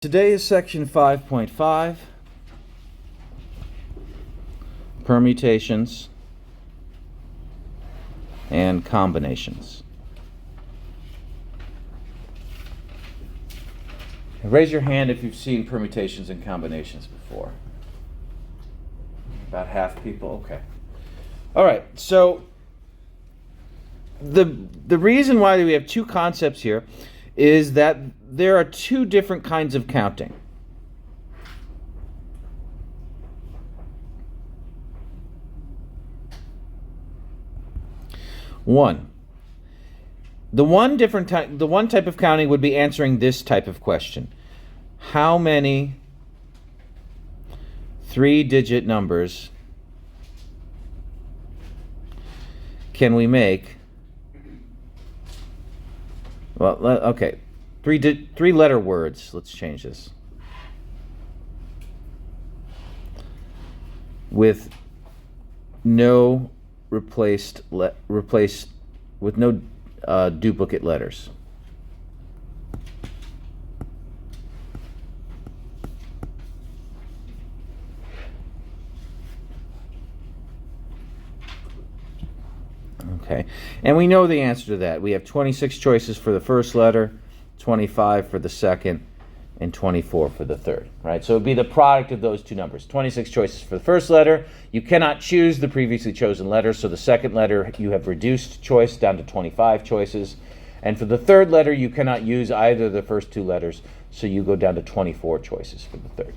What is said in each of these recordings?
Today is section 5.5, Permutations and Combinations. Raise your hand if you've seen permutations and combinations before. About half people, okay. All right, so the reason why we have two concepts here is that there are two different kinds of counting. The one type of counting would be answering this type of question. How many three-digit numbers can we make? Well, okay, three-letter words. Let's change this. With no replaced with no duplicate letters. Okay, and we know the answer to that. We have 26 choices for the first letter, 25 for the second, and 24 for the third, right? So it would be the product of those two numbers. 26 choices for the first letter. You cannot choose the previously chosen letter, so the second letter you have reduced choice down to 25 choices. And for the third letter, you cannot use either of the first two letters, so you go down to 24 choices for the third.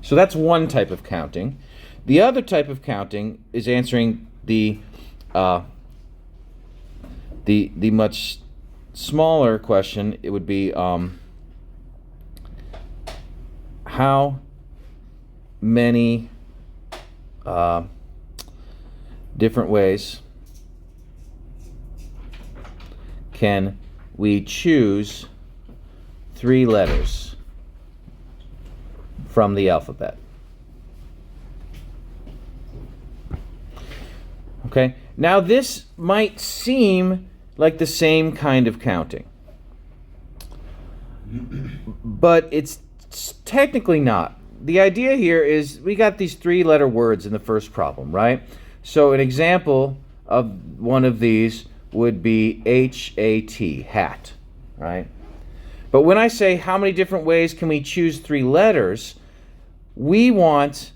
So that's one type of counting. The other type of counting is answering the much smaller question. It would be how many different ways can we choose three letters from the alphabet? Okay, now this might seem like the same kind of counting, but it's technically not. The idea here is we got these three-letter words in the first problem, right? So an example of one of these would be H-A-T, hat, right? But when I say how many different ways can we choose three letters, we want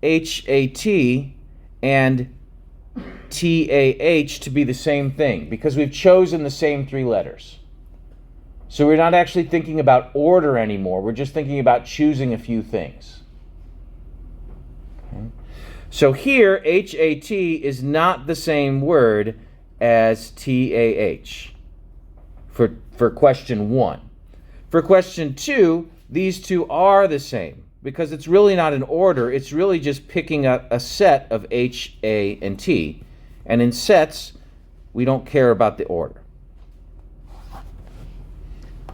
H-A-T and T-A-H to be the same thing because we've chosen the same three letters. So we're not actually thinking about order anymore. We're just thinking about choosing a few things. Okay. So here, H-A-T is not the same word as T-A-H for question 1. For question 2, these two are the same because it's really not an order. It's really just picking up a set of H, A, and T. And in sets, we don't care about the order.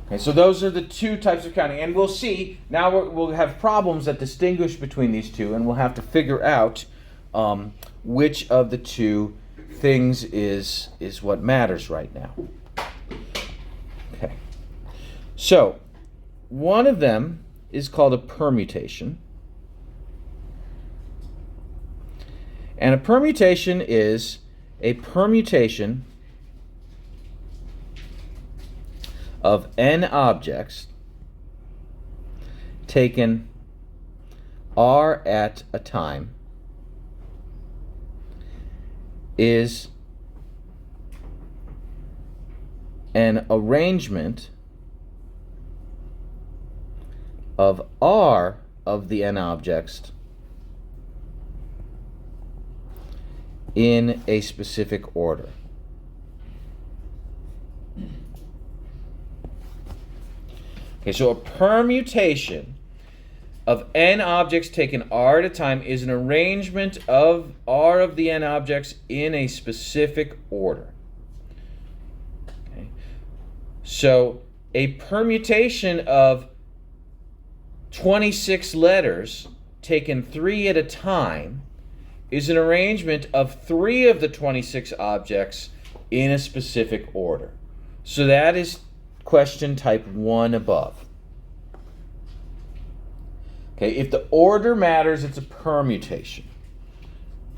Okay, so those are the two types of counting. And we'll see, now we'll have problems that distinguish between these two, and we'll have to figure out which of the two things is what matters right now. Okay. So, one of them is called a permutation. And a permutation is a permutation of n objects taken r at a time is an arrangement of r of the n objects in a specific order. Okay, so a permutation of n objects taken r at a time is an arrangement of r of the n objects in a specific order. Okay. So a permutation of 26 letters taken 3 at a time is an arrangement of 3 of the 26 objects in a specific order. So that is question type 1 above. Okay, if the order matters, it's a permutation.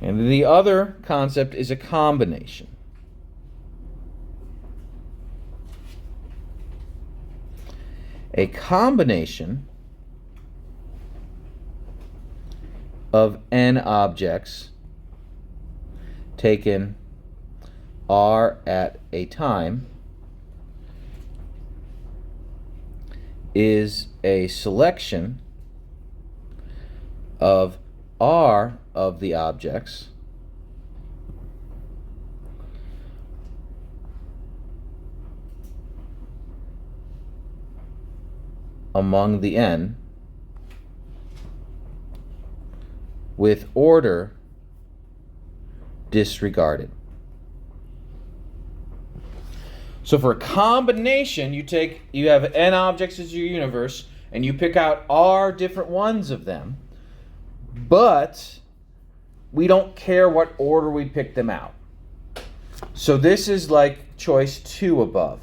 And the other concept is a combination. A combination of n objects taken r at a time is a selection of r of the objects among the n with order disregarded. So for a combination, you have n objects as your universe, and you pick out r different ones of them, but we don't care what order we pick them out. So this is like choice 2 above,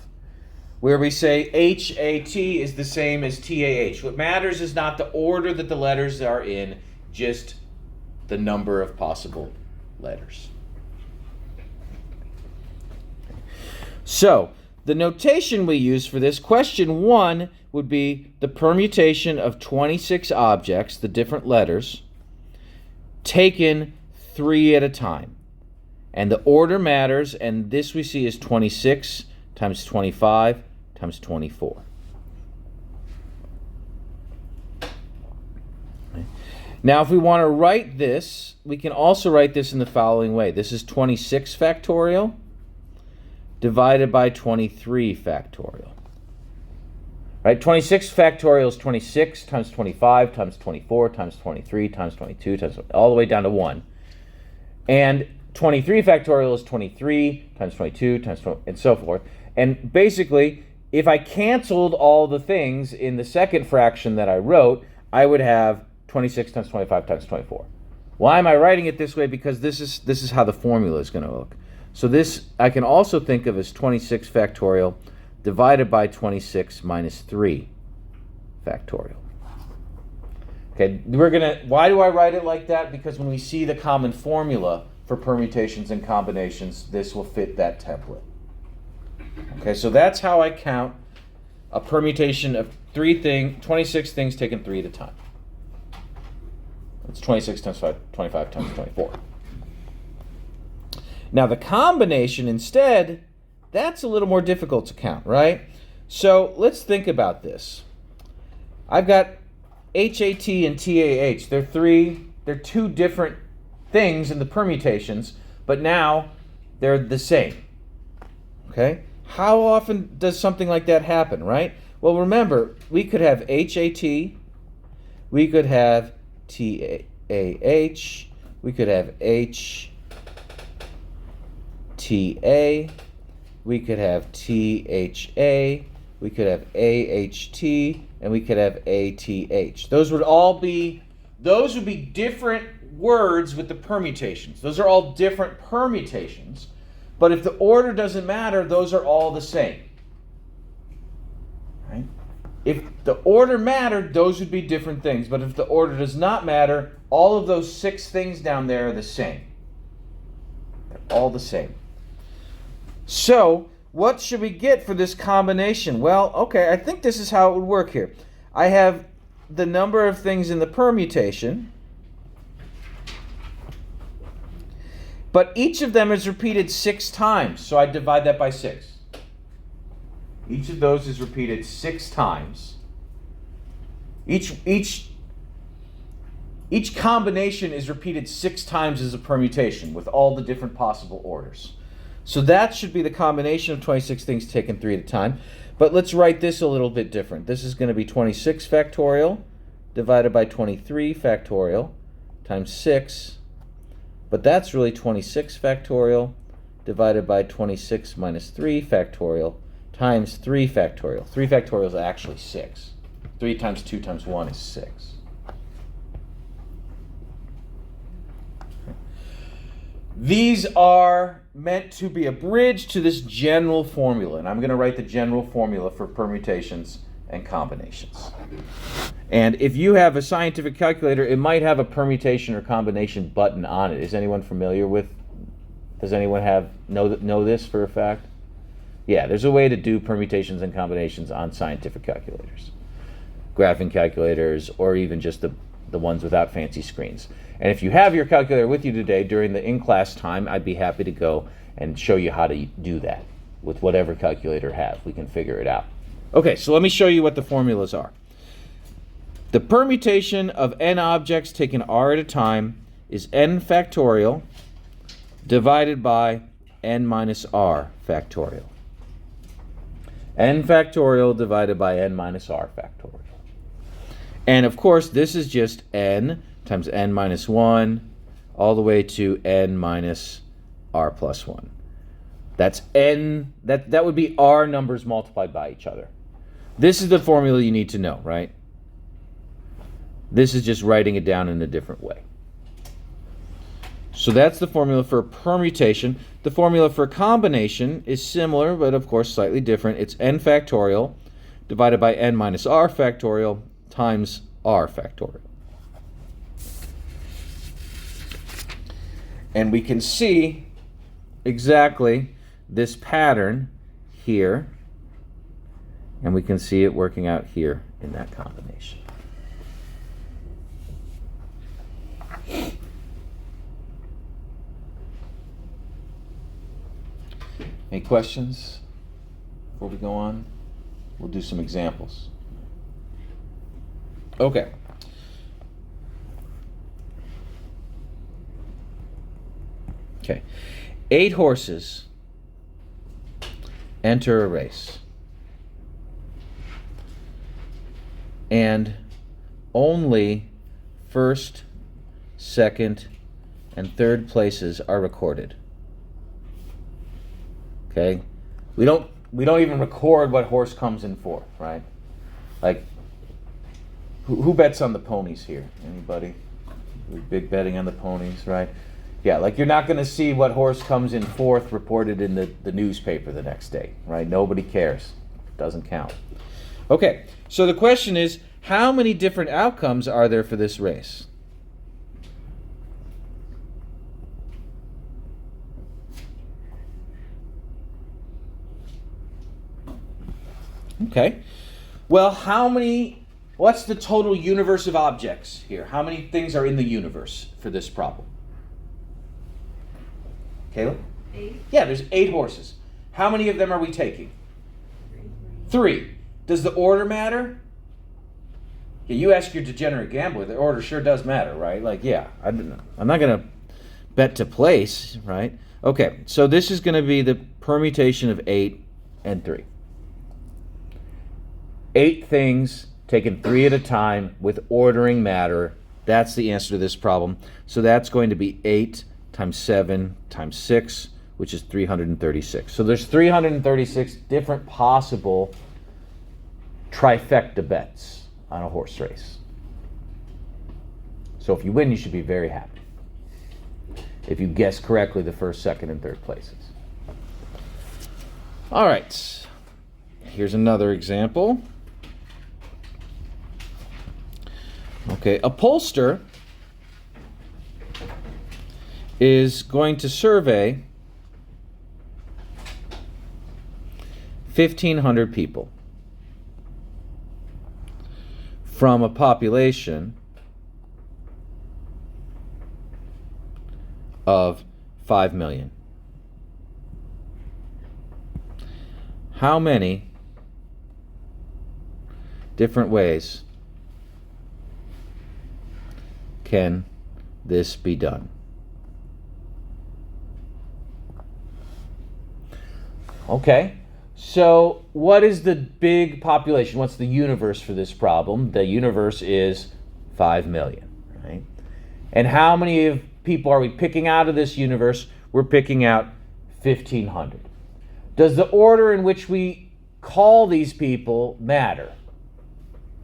where we say HAT is the same as TAH. What matters is not the order that the letters are in, just the number of possible letters. So the notation we use for this, question 1 would be the permutation of 26 objects, the different letters, taken 3 at a time. And the order matters, and this we see is 26 times 25 times 24. Okay. Now if we want to write this, we can also write this in the following way. This is 26 factorial divided by 23 factorial. Right? 26 factorial is 26 times 25 times 24 times 23 times 22 times all the way down to 1. And 23 factorial is 23 times 22 times 20, and so forth. And basically, if I canceled all the things in the second fraction that I wrote, I would have 26 times 25 times 24. Why am I writing it this way? Because this is how the formula is going to look. So this I can also think of as 26 factorial divided by 26 minus 3 factorial. Okay, why do I write it like that? Because when we see the common formula for permutations and combinations, this will fit that template. Okay, so that's how I count a permutation of 26 things taken 3 at a time. It's 26 times 5, 25 times 24. Now the combination instead, that's a little more difficult to count, right? So let's think about this. I've got HAT and TAH. They're two different things in the permutations, but now they're the same. Okay? How often does something like that happen, right? Well, remember, we could have HAT, we could have TAH, we could have HTA, we could have THA, we could have AHT, and we could have ATH. Those would be different words with the permutations. Those are all different permutations, but if the order doesn't matter, those are all the same. Right? If the order mattered, those would be different things, but if the order does not matter, all of those 6 things down there are the same. They're all the same. So, what should we get for this combination? Well, okay, I think this is how it would work here. I have the number of things in the permutation, but each of them is repeated 6 times, so I divide that by 6. Each of those is repeated 6 times. Each combination is repeated 6 times as a permutation with all the different possible orders. So that should be the combination of 26 things taken 3 at a time. But let's write this a little bit different. This is going to be 26 factorial divided by 23 factorial times 6. But that's really 26 factorial divided by 26 minus 3 factorial times 3 factorial. 3 factorial is actually 6. 3 times 2 times 1 is 6. These are meant to be a bridge to this general formula, and I'm going to write the general formula for permutations and combinations. And if you have a scientific calculator, it might have a permutation or combination button on it. Is anyone familiar with, does anyone know this for a fact? Yeah, there's a way to do permutations and combinations on scientific calculators, graphing calculators, or even just the ones without fancy screens. And if you have your calculator with you today during the in-class time, I'd be happy to go and show you how to do that with whatever calculator you have. We can figure it out. Okay, so let me show you what the formulas are. The permutation of n objects taken r at a time is n factorial divided by n minus r factorial. N factorial divided by n minus r factorial. And of course, this is just n times n minus 1 all the way to n minus r plus 1. That's n, that would be r numbers multiplied by each other. This is the formula you need to know, right? This is just writing it down in a different way. So that's the formula for permutation. The formula for combination is similar, but of course slightly different. It's n factorial divided by n minus r factorial times r factorial. And we can see exactly this pattern here, and we can see it working out here in that combination. Any questions before we go on? We'll do some examples. Okay. Okay. 8 horses enter a race. And only first, second, and third places are recorded. Okay? We don't even record what horse comes in fourth, right? Like, who bets on the ponies here? Anybody? Big betting on the ponies, right? Yeah, like you're not going to see what horse comes in fourth reported in the newspaper the next day, right? Nobody cares. It doesn't count. Okay, so the question is, how many different outcomes are there for this race? Okay, well, what's the total universe of objects here? How many things are in the universe for this problem? Caleb? 8. Yeah, there's 8 horses. How many of them are we taking? 3. Does the order matter? Yeah, you ask your degenerate gambler, the order sure does matter, right? Like, yeah, I'm not going to bet to place, right? Okay, so this is going to be the permutation of 8 and 3. 8 things taken 3 at a time with ordering matter. That's the answer to this problem. So that's going to be 8 times 7 times 6, which is 336. So there's 336 different possible trifecta bets on a horse race. So if you win, you should be very happy. If you guess correctly the first, second, and third places. All right. Here's another example. Okay, a pollster is going to survey 1,500 people from a population of 5 million. How many different ways can this be done? Okay, so what is the big population? What's the universe for this problem? The universe is 5 million, right? And how many people are we picking out of this universe? We're picking out 1,500. Does the order in which we call these people matter?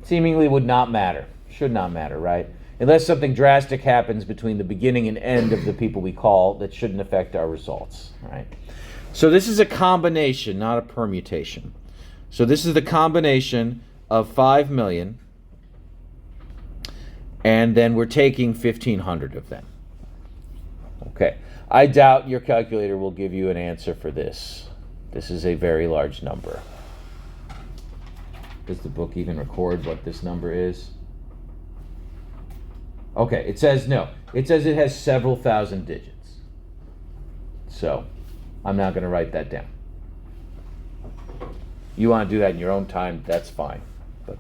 Seemingly would not matter. Should not matter, right? Unless something drastic happens between the beginning and end of the people we call that shouldn't affect our results, right? So this is a combination, not a permutation. So this is the combination of 5 million and then we're taking 1,500 of them. Okay, I doubt your calculator will give you an answer for this. This is a very large number. Does the book even record what this number is? Okay, it says no. It says it has several thousand digits. So, I'm not going to write that down. You want to do that in your own time, that's fine. But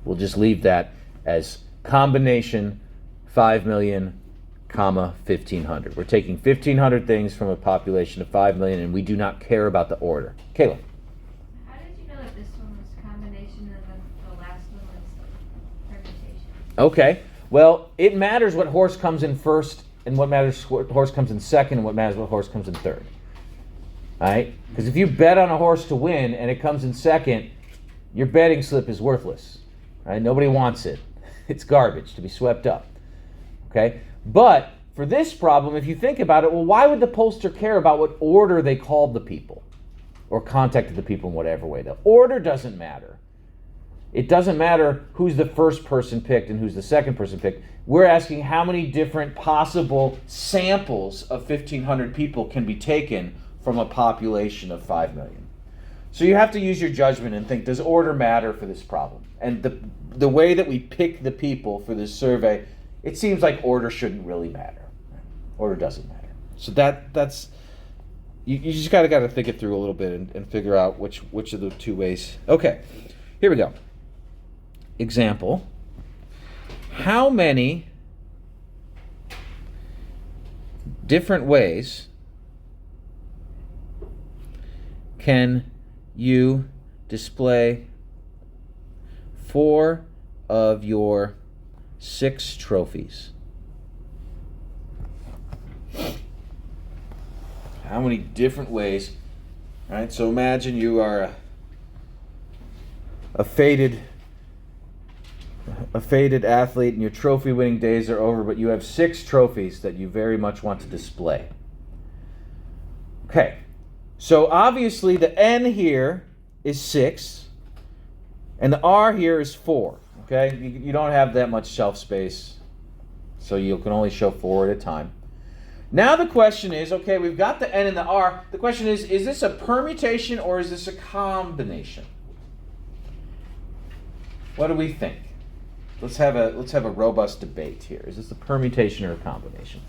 we'll just leave that as combination 5 million, comma 1,500. We're taking 1,500 things from a population of 5 million, and we do not care about the order. Kayla. How did you know that this one was combination and then the last one was permutation? Okay. Well, it matters what horse comes in first, and what matters what horse comes in second, and what matters what horse comes in third. All right? Because if you bet on a horse to win and it comes in second, your betting slip is worthless. Right? Nobody wants it. It's garbage to be swept up. Okay? But for this problem, if you think about it, well, why would the pollster care about what order they called the people or contacted the people in whatever way? The order doesn't matter. It doesn't matter who's the first person picked and who's the second person picked. We're asking how many different possible samples of 1,500 people can be taken from a population of 5 million. So you have to use your judgment and think, does order matter for this problem? And the way that we pick the people for this survey, it seems like order shouldn't really matter. Order doesn't matter. So that's you just gotta think it through a little bit and figure out which of the two ways. Okay, here we go. Example. How many different ways can you display 4 of your 6 trophies? How many different ways? All right, so imagine you are a faded athlete and your trophy winning days are over, but you have 6 trophies that you very much want to display. Okay, so obviously the N here is 6 and the R here is 4. Okay, you don't have that much shelf space, so you can only show 4 at a time. Now the question is, okay, we've got the N and the R. The question is this a permutation or is this a combination? What do we think? Let's have a robust debate here. Is this a permutation or a combination?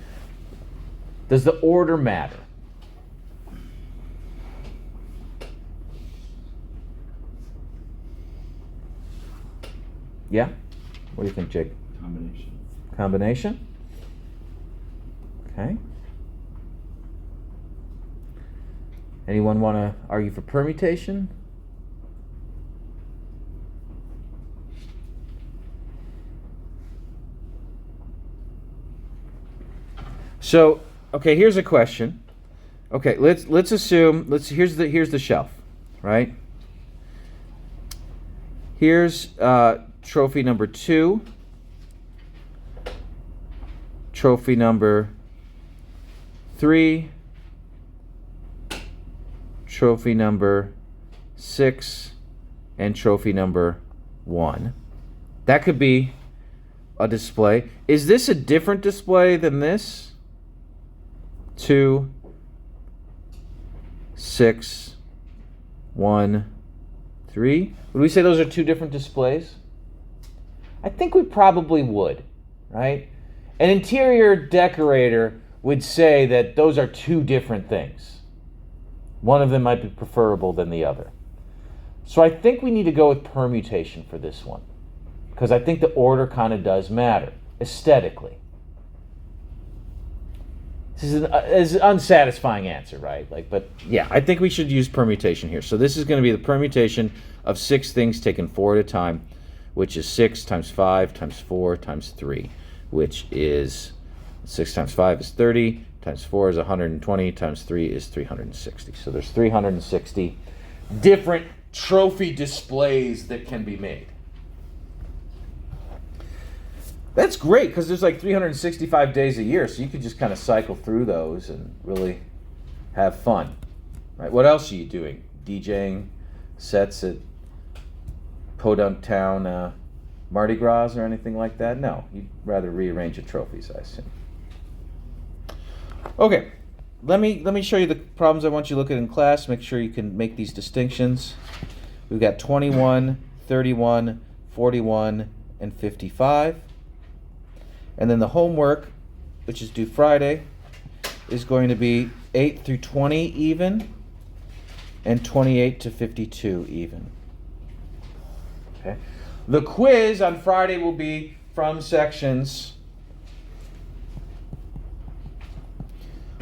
Does the order matter? Yeah? What do you think, Jake? Combination. Combination? Okay. Anyone want to argue for permutation? So, okay, here's a question. Okay, let's assume here's the shelf, right? Here's trophy number 2, trophy number 3, trophy number 6, and trophy number 1. That could be a display. Is this a different display than this? 2, 6, 1, 3. Would we say those are 2 different displays? I think we probably would, right? An interior decorator would say that those are 2 different things. One of them might be preferable than the other. So I think we need to go with permutation for this one, because I think the order kind of does matter, aesthetically. This is an unsatisfying answer, right? But yeah, I think we should use permutation here. So this is going to be the permutation of 6 things taken 4 at a time, which is 6 times 5 times 4 times 3, which is 6 times 5 is 30, times 4 is 120, times 3 is 360. So there's 360 different trophy displays that can be made. That's great, because there's like 365 days a year, so you could just kind of cycle through those and really have fun. Right? What else are you doing? DJing sets at Podunk Town Mardi Gras or anything like that? No, you'd rather rearrange your trophies, I assume. Okay, let me show you the problems I want you to look at in class. Make sure you can make these distinctions. We've got 21, 31, 41, and 55. And then the homework, which is due Friday, is going to be 8 through 20 even, and 28 to 52 even. Okay. The quiz on Friday will be from sections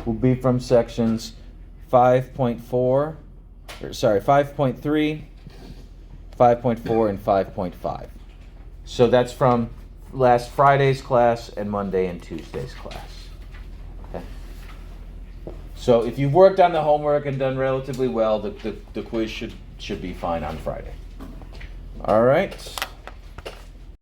5.4, 5.3, 5.4, and 5.5. So that's from last Friday's class and Monday and Tuesday's class. Okay. So if you've worked on the homework and done relatively well, the quiz should be fine on Friday. All right.